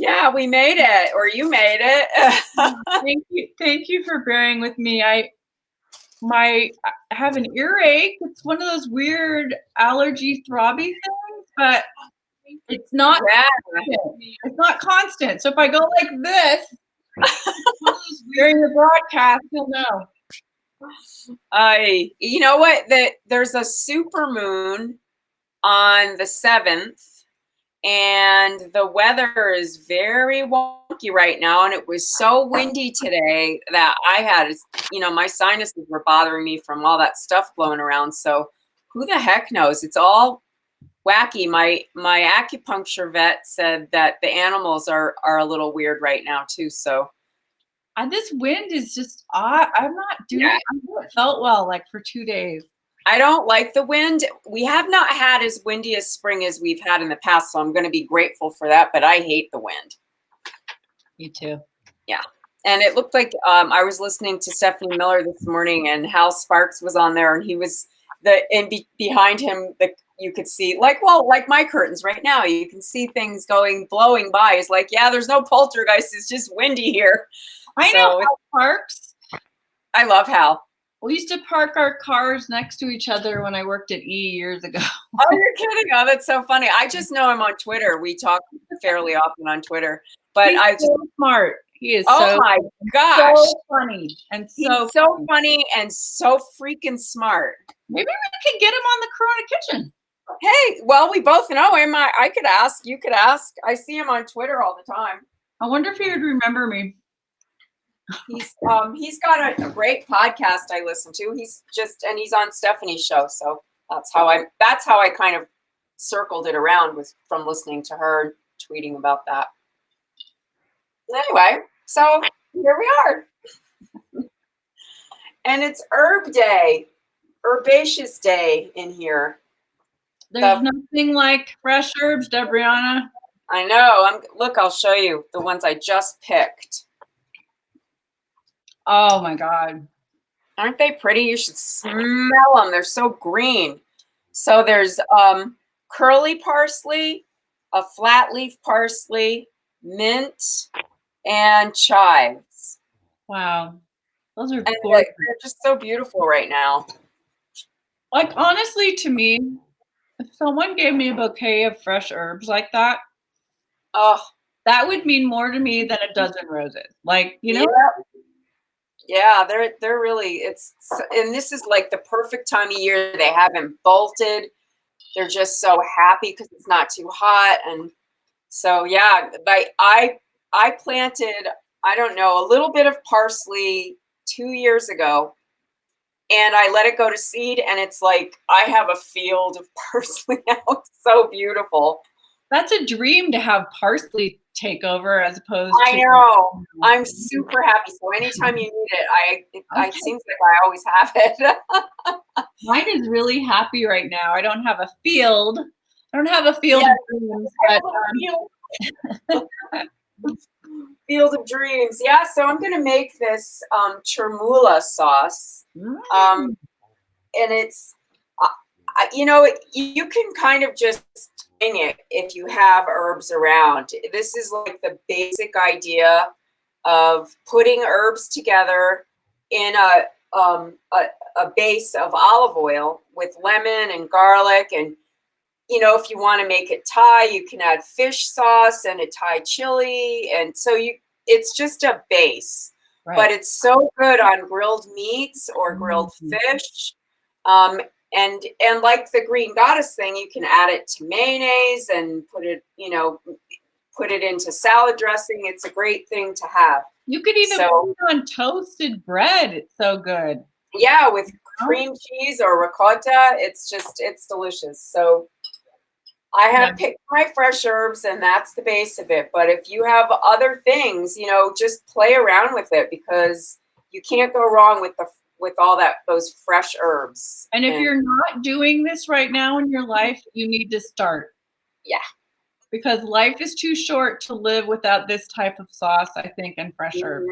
Yeah, we made it, or you made it. Thank you for bearing with me. I have an earache. It's one of those weird allergy throbby things, but it's not constant. It's not constant. So if I go like this during the broadcast, you'll know. You know what? There's a super moon on the 7th. And the weather is very wonky right now. And it was so windy today that I had, my sinuses were bothering me from all that stuff blowing around. So who the heck knows? It's all wacky. My acupuncture vet said that the animals are a little weird right now too. So this wind is just, I'm not doing it. I haven't felt well like for 2 days. I don't like the wind. We have not had as windy a spring as we've had in the past, so I'm going to be grateful for that, but I hate the wind. Me too. Yeah. And it looked like I was listening to Stephanie Miller this morning, and Hal Sparks was on there, and he was behind him, you could see, like my curtains right now, you can see things blowing by. It's like, yeah, there's no poltergeist. It's just windy here. I know Hal Sparks. I love Hal. We used to park our cars next to each other when I worked at E years ago. Oh, you're kidding. Oh, that's so funny. I just know him on Twitter. We talk fairly often on Twitter. But He's so smart. He is my gosh. So funny. And so funny and so freaking smart. Maybe we could get him on the Corona Kitchen. Hey, well, we both know him. I could ask. You could ask. I see him on Twitter all the time. I wonder if he would remember me. He's got a great podcast I listen to. He's on Stephanie's show, so that's how I kind of circled it around, was from listening to her tweeting about that. Anyway, so here we are. And it's herb day, herbaceous day in here. There's nothing like fresh herbs, Debrianna. I know. Look, I'll show you the ones I just picked. Oh my God. Aren't they pretty? You should smell them. They're so green. So there's curly parsley, a flat leaf parsley, mint, and chives. Wow. Those are gorgeous. They're just so beautiful right now. Like, honestly, to me, if someone gave me a bouquet of fresh herbs like that, that would mean more to me than a dozen roses. Like, you know? Yeah, they're really, and this is like the perfect time of year. They haven't bolted. They're just so happy because it's not too hot. And so, yeah, I planted, I don't know, a little bit of parsley 2 years ago, and I let it go to seed, and it's like I have a field of parsley now. It's so beautiful. That's a dream to have parsley take over as opposed to. I know. I'm super happy. So anytime you need it, it seems like I always have it. Mine is really happy right now. I don't have a field. I don't have a field of dreams. Field of dreams. Yeah, so I'm going to make this chermoula sauce. And it's, you can kind of just it if you have herbs around. This is like the basic idea of putting herbs together in a base of olive oil with lemon and garlic. And if you want to make it Thai, you can add fish sauce and a Thai chili, and so it's just a base. Right. But it's so good on grilled meats or grilled fish. And like the green goddess thing, you can add it to mayonnaise and put it into salad dressing. It's a great thing to have. You could even put it on toasted bread. It's so good. Yeah, with cream cheese or ricotta. It's delicious. So I have picked my fresh herbs, and that's the base of it. But if you have other things, just play around with it, because you can't go wrong with all those fresh herbs. And if you're not doing this right now in your life, you need to start. Yeah. Because life is too short to live without this type of sauce, I think, and fresh herbs.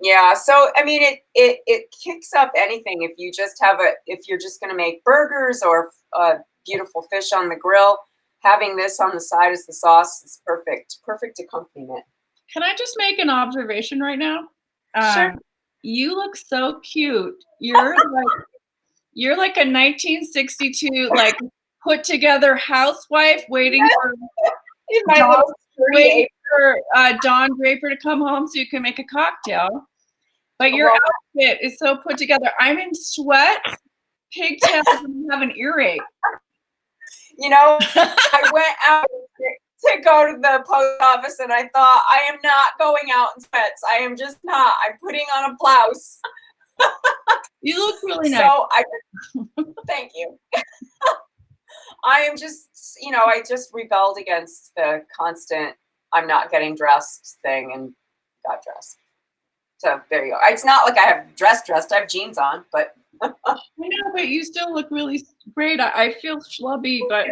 Yeah. So, I mean, it kicks up anything. If you just if you're just going to make burgers or beautiful fish on the grill, having this on the side as the sauce is perfect accompaniment. Can I just make an observation right now? Sure. You look so cute. You're like a 1962 like put together housewife waiting for In my little waiting for Don Draper to come home so you can make a cocktail. But your outfit is so put together. I'm in sweats, pigtails, and have an earache. You know, I went out to go to the post office and I thought, I am not going out in sweats. I am just not. I'm putting on a blouse. You look really nice. So thank you. I am just, I just rebelled against the constant I'm not getting dressed thing and got dressed. So there you go. It's not like I have dressed. I have jeans on, but. I know, but you still look really great. I feel schlubby, but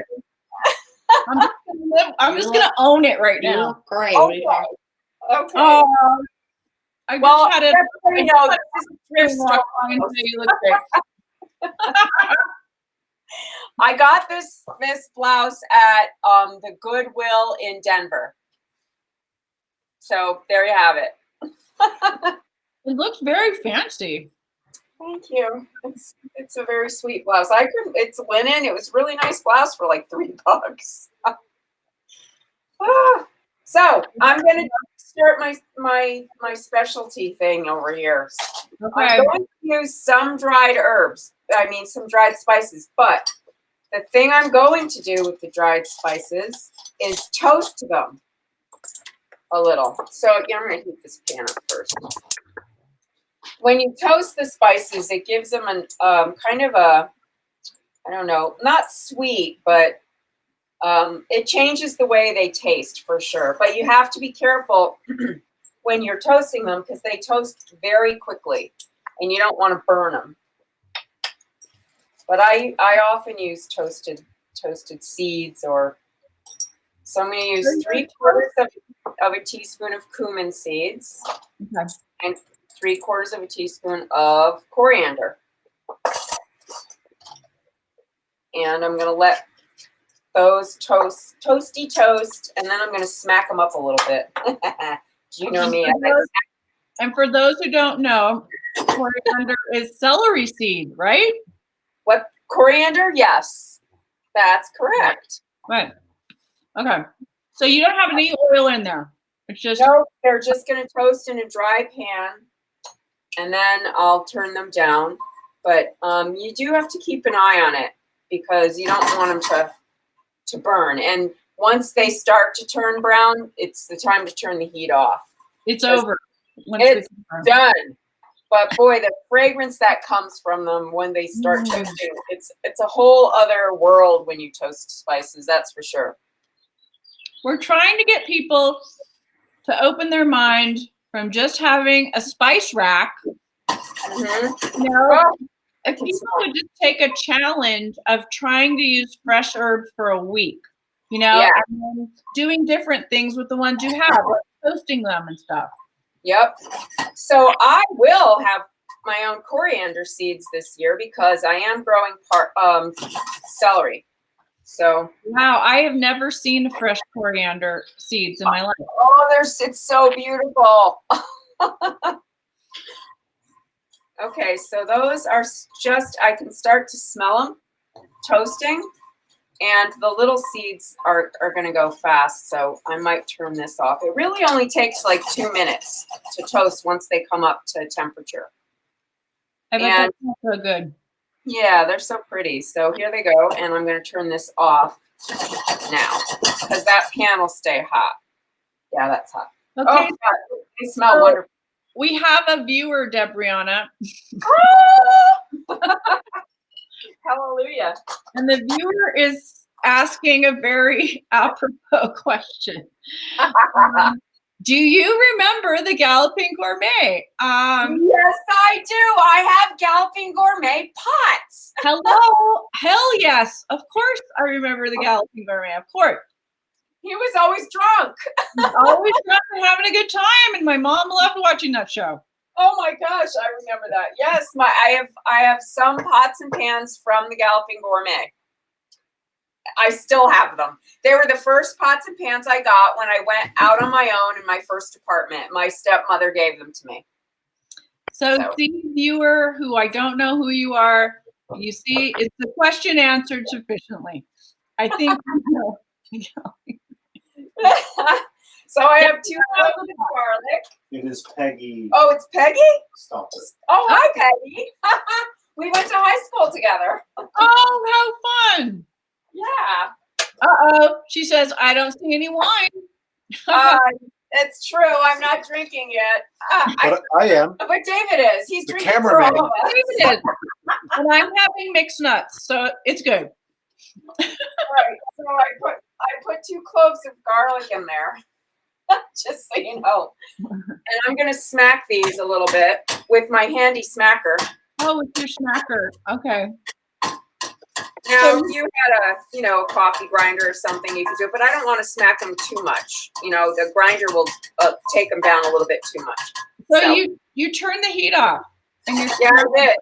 I'm just gonna own it right now. You look great. Okay. I just had a thrift store. You look great. I got this blouse at the Goodwill in Denver. So there you have it. It looks very fancy. Thank you. It's a very sweet blouse. It's linen. It was a really nice blouse for like $3. So I'm gonna start my specialty thing over here. Okay. I'm going to use some dried herbs. Some dried spices. But the thing I'm going to do with the dried spices is toast them a little. So I'm going to heat this pan up first. When you toast the spices, it gives them an kind of a, I don't know, not sweet, but it changes the way they taste for sure. But you have to be careful when you're toasting them because they toast very quickly and you don't want to burn them. But I often use toasted seeds, or so I'm going to use 3/4 of a teaspoon of cumin seeds. Okay. And 3/4 of a teaspoon of coriander. And I'm going to let those toasty toast, and then I'm going to smack them up a little bit. You know me. And for those who don't know, coriander is celery seed, right? What? Coriander? Yes. That's correct. Right. Okay. So you don't have any oil in there. It's just... No, they're just going to toast in a dry pan, and then I'll turn them down. But you do have to keep an eye on it because you don't want them to burn. And once they start to turn brown, it's the time to turn the heat off. It's over. It's done. But boy, the fragrance that comes from them when they start toasting, it's a whole other world when you toast spices, that's for sure. We're trying to get people to open their mind from just having a spice rack. Mm-hmm. You know, if people would just take a challenge of trying to use fresh herbs for a week, and then doing different things with the ones you have, like toasting them and stuff. Yep. So I will have my own coriander seeds this year because I am growing celery. So wow, I have never seen fresh coriander seeds in my life. Oh, it's so beautiful. Okay, so those are just, I can start to smell them toasting, and the little seeds are going to go fast, so I might turn this off. It really only takes like 2 minutes to toast once they come up to temperature. I bet that's so good. Yeah, they're so pretty. So here they go, and I'm going to turn this off now because that pan will stay hot. Yeah, that's hot. Okay. Oh, God, they smell wonderful. We have a viewer, Debrianna. Hallelujah. And the viewer is asking a very apropos question. Do you remember the Galloping Gourmet? Yes, I do. I have Galloping Gourmet pots. Hello. Hell yes. Of course I remember the Galloping Gourmet. Of course. He was always drunk. Always drunk and having a good time. And my mom loved watching that show. Oh my gosh, I remember that. Yes, I have some pots and pans from the Galloping Gourmet. I still have them. They were the first pots and pans I got when I went out on my own in my first apartment. My stepmother gave them to me. So see, viewer, who I don't know who you are, you see, is the question answered sufficiently? I think So I have 2 cloves of garlic. It is Peggy. Oh, it's Peggy? Stop it. Oh, hi, Peggy. We went to high school together. Oh, how fun. Yeah. Uh-oh. She says, I don't see any wine. It's true. I'm not drinking yet. But I am. But David is. He's The drinking for cameraman. all of us. David is. And I'm having mixed nuts, so it's good. Right. So I put 2 cloves of garlic in there, just so you know. And I'm going to smack these a little bit with my handy smacker. Oh, with your smacker. Okay. Now, if you had a coffee grinder or something, you could do it, but I don't want to smack them too much. The grinder will take them down a little bit too much. So you turn the heat off. And Yeah, I did.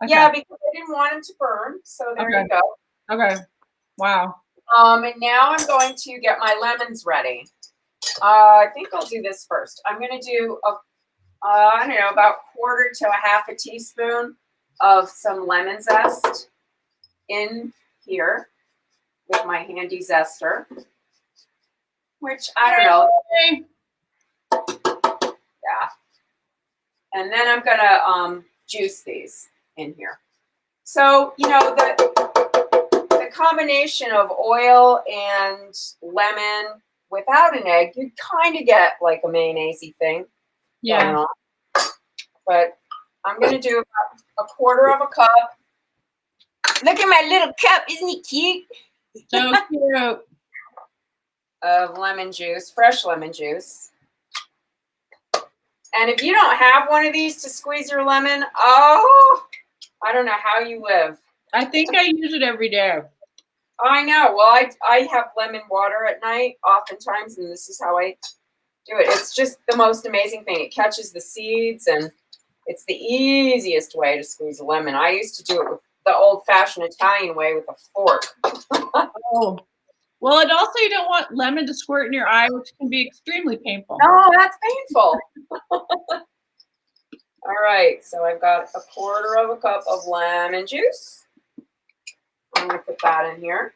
Okay. Yeah, because I didn't want them to burn. So there you go. Okay. Wow. And now I'm going to get my lemons ready. I think I'll do this first. I'm going to do I don't know, about 1/4 to 1/2 teaspoon of some lemon zest in here with my handy zester, which I don't know. Yeah. And then I'm going to juice these in here. So, the combination of oil and lemon without an egg, you kind of get like a mayonnaise-y thing. Yeah. But I'm going to do about 1/4 cup. Look at my little cup. Isn't he cute? So cute. Of lemon juice, fresh lemon juice. And if you don't have one of these to squeeze your lemon, I don't know how you live. I think I use it every day. I know. Well, I have lemon water at night oftentimes, and this is how I do it. It's just the most amazing thing. It catches the seeds, and it's the easiest way to squeeze a lemon. I used to do it with the old-fashioned Italian way with a fork. Oh. Well, and also you don't want lemon to squirt in your eye, which can be extremely painful. No, that's painful. All right, so I've got 1/4 cup of lemon juice. I'm going to put that in here.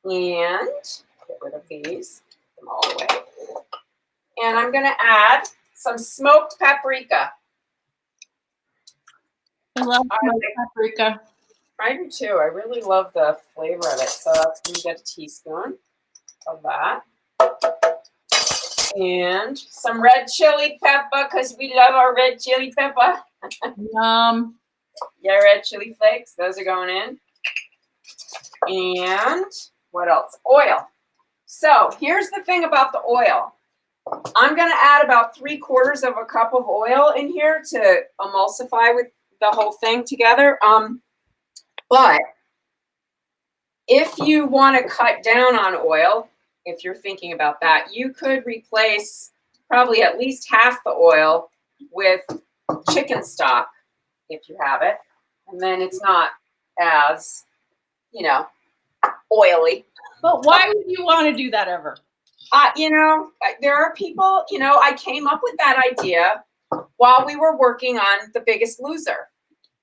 And get rid of these, put them all away. And I'm going to add some smoked paprika. I love smoked paprika. I do too. I really love the flavor of it. So that's going to get a teaspoon of that. And some red chili pepper, because we love our red chili pepper. Yum. Yeah, red chili flakes. Those are going in. And what else? Oil. So here's the thing about the oil. I'm going to add about 3/4 cup of oil in here to emulsify with the whole thing together. But if you want to cut down on oil, if you're thinking about that, you could replace probably at least half the oil with chicken stock if you have it. And then it's not as, oily. But why would you want to do that ever? There are people, I came up with that idea while we were working on The Biggest Loser.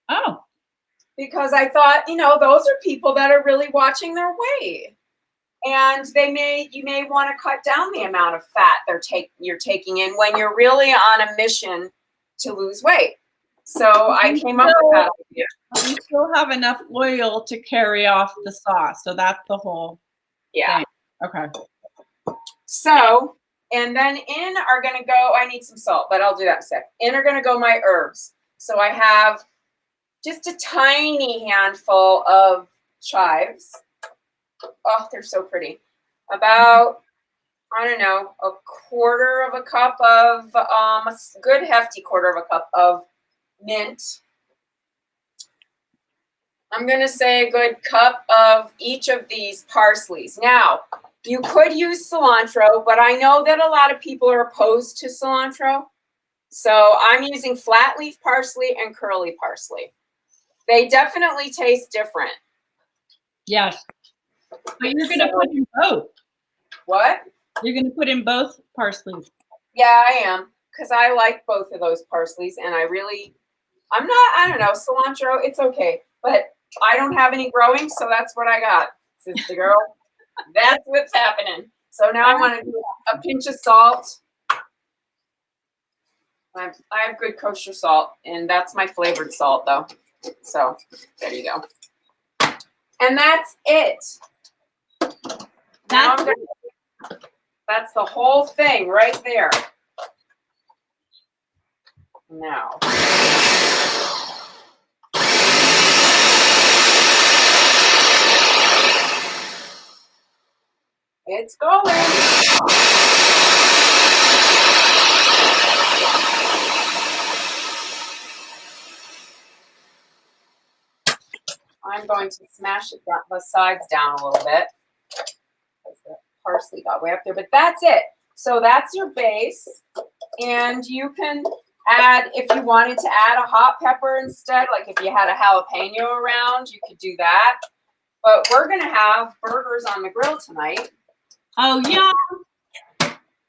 Oh. Because I thought, those are people that are really watching their weight. And you may want to cut down the amount of fat you're taking in when you're really on a mission to lose weight. So I came up with that idea. You still have enough oil to carry off the sauce. So that's the whole thing. Okay. So, and then in are going to go, I need some salt, but I'll do that in a sec. In are going to go my herbs. So I have just a tiny handful of chives. Oh, they're so pretty. About, I don't know, 1/4 cup of, a good hefty 1/4 cup of mint. I'm going to say a good cup of each of these parsleys. Now, you could use cilantro, but I know that a lot of people are opposed to cilantro. So I'm using flat leaf parsley and curly parsley. They definitely taste different. Yes. But you're going to put in both. What? You're going to put in both parsleys. Yeah, I am. Because I like both of those parsleys. And I don't know, cilantro, it's okay. But I don't have any growing, so that's what I got. Sister girl, that's what's happening. So now I want to do a pinch of salt. I have good kosher salt, and that's my flavored salt, though. So there you go. And that's it. That's the whole thing right there. Now. It's going. I'm going to smash it down, the sides down a little bit. Because the parsley got way up there, but that's it. So that's your base. And you can add, if you wanted to add a hot pepper instead, like if you had a jalapeno around, you could do that. But we're going to have burgers on the grill tonight. Oh, yeah.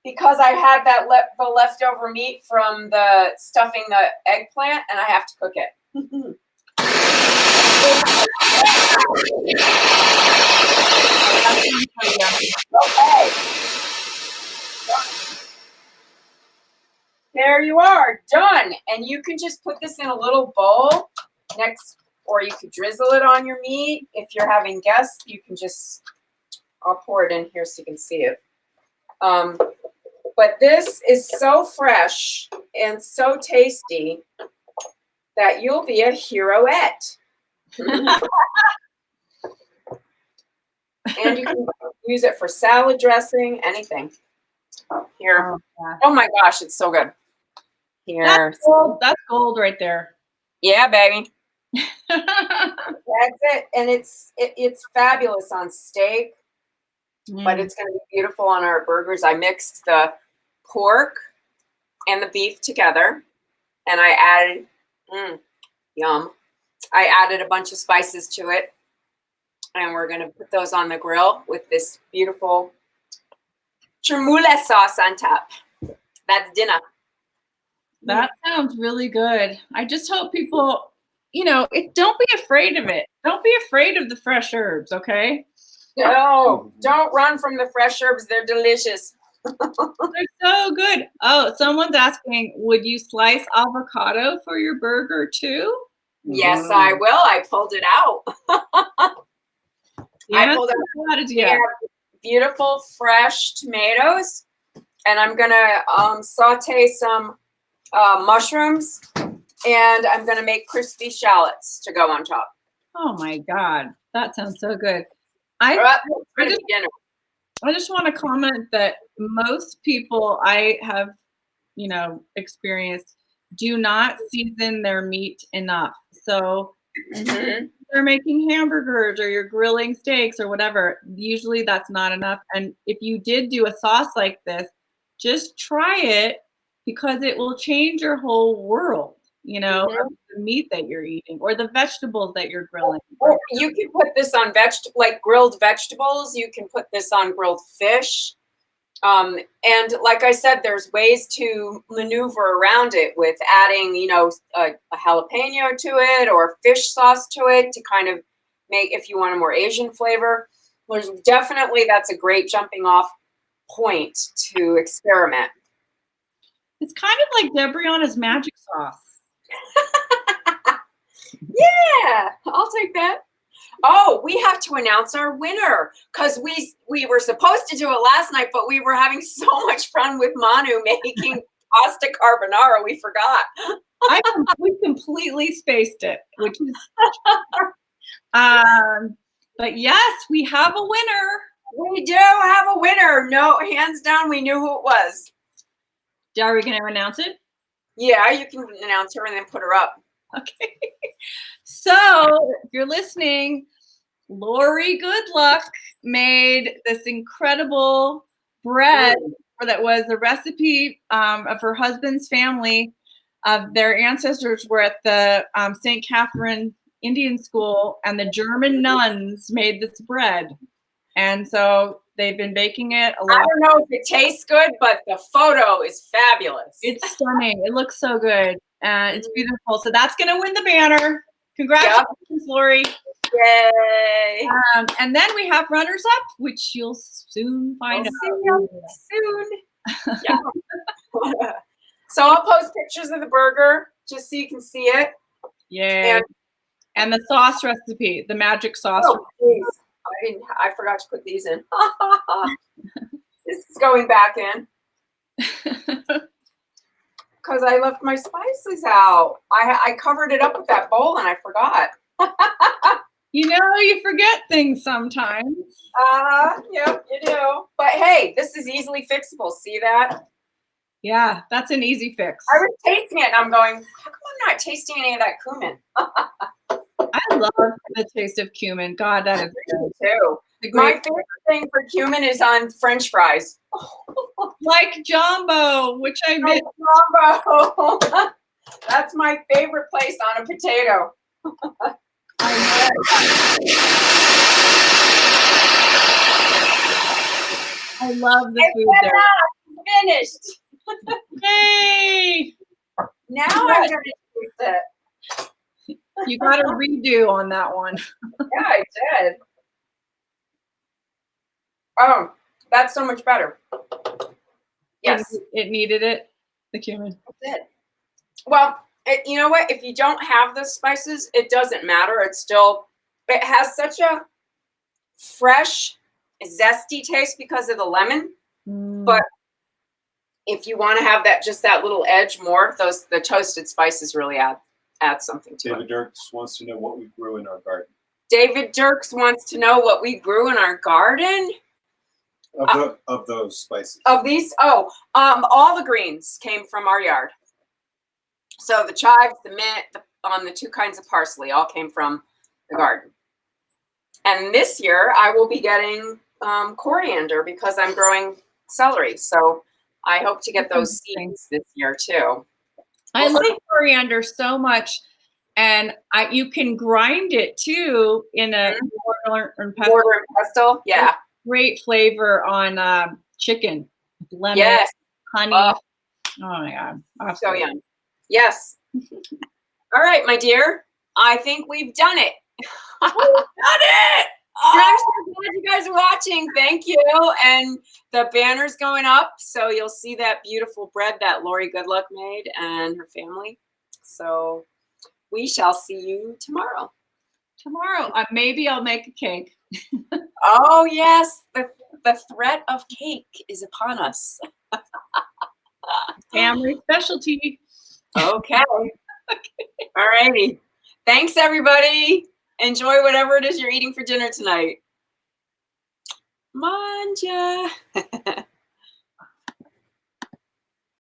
Because I had the leftover meat from the stuffing the eggplant, and I have to cook it. Okay. There you are, done. And you can just put this in a little bowl next, or you could drizzle it on your meat. If you're having guests, you can just, I'll pour it in here so you can see it. But this is so fresh and so tasty that you'll be a heroette. And you can use it for salad dressing, anything. Here. Oh my gosh, it's so good. Here. That's gold right there. Yeah, baby. That's it. And it's fabulous on steak, but it's going to be beautiful on our burgers. I mixed the pork and the beef together, and I added, yum. I added a bunch of spices to it, and we're going to put those on the grill with this beautiful chermoula sauce on top. That's dinner. That sounds really good. I just hope people, don't be afraid of it. Don't be afraid of the fresh herbs, okay? No, don't run from the fresh herbs. They're delicious. They're so good. Oh, someone's asking, would you slice avocado for your burger too? Yes, I will. I pulled it out. I pulled out. Yeah. Beautiful fresh tomatoes, and I'm gonna saute some mushrooms, and I'm gonna make crispy shallots to go on top. Oh my God, that sounds so good. I just want to comment that most people I have, experienced do not season their meat enough. So they're making hamburgers or you're grilling steaks or whatever. Usually that's not enough. And if you did do a sauce like this, just try it because it will change your whole world, of the meat that you're eating or the vegetables that you're grilling. Or you can put this on like grilled vegetables. You can put this on grilled fish. And like I said, there's ways to maneuver around it with adding, a jalapeno to it or fish sauce to it to kind of make, if you want a more Asian flavor. There's definitely, that's a great jumping off point to experiment. It's kind of like Debrianna's magic sauce. Yeah, I'll take that. Oh, we have to announce our winner because we were supposed to do it last night, but we were having so much fun with Manu making pasta carbonara, we forgot. We completely spaced it, which is. But yes, we have a winner. We do have a winner. No, hands down, we knew who it was. Are we going to announce it? Yeah, you can announce her and then put her up. Okay. So if you're listening, Lori Goodluck made this incredible bread that was the recipe of her husband's family. Their ancestors were at the St. Catherine Indian school, and the German nuns made this bread. And so they've been baking it a lot. I don't know if it tastes good, but the photo is fabulous. It's stunning. It looks so good. It's beautiful. So that's going to win the banner. Congratulations, Lori. Yay. And then we have runners up, which you'll soon find out. Soon. Yeah. So I'll post pictures of the burger just so you can see it. Yeah. And the sauce recipe, the magic sauce. Oh, please. I forgot to put these in. This is going back in. Because I left my spices out. I covered it up with that bowl and I forgot. You know, you forget things sometimes. Yep, you do. But hey, this is easily fixable. See that? Yeah, that's an easy fix. I was tasting it and I'm going, how come I'm not tasting any of that cumin? I love the taste of cumin. God, that is good. Too. My favorite thing for cumin is on French fries. Like jumbo, which I miss. Jumbo. That's my favorite place on a potato. I love the food there. Finished. Yay! Now I'm going to taste it. You got a redo on that one. Yeah, I did. Oh, that's so much better. Yes. It needed it, the cumin. It did. Well, you know what? If you don't have the spices, it doesn't matter. It has such a fresh, zesty taste because of the lemon. But if you want to have just that little edge more, the toasted spices really add something to it. David Dirks wants to know what we grew in our garden. David Dirks wants to know what we grew in our garden. Of those spices. Of these, all the greens came from our yard. So the chives, the mint, the 2 kinds of parsley all came from the garden. And this year I will be getting coriander because I'm growing celery. So I hope to get those seeds this year too. I love coriander so much, and you can grind it too in a mortar and pestle. Mortar and pestle, yeah. Great flavor on chicken, lemon, yes, honey. Oh my God, so yum. Yes. All right, my dear. I think we've done it. Done it. I'm so glad you guys are watching. Thank you. And the banner's going up, so you'll see that beautiful bread that Lori Goodluck made and her family. So we shall see you tomorrow. Maybe I'll make a cake. Oh, yes. The threat of cake is upon us. Family specialty. Okay. All righty. Thanks, everybody. Enjoy whatever it is you're eating for dinner tonight. Manja.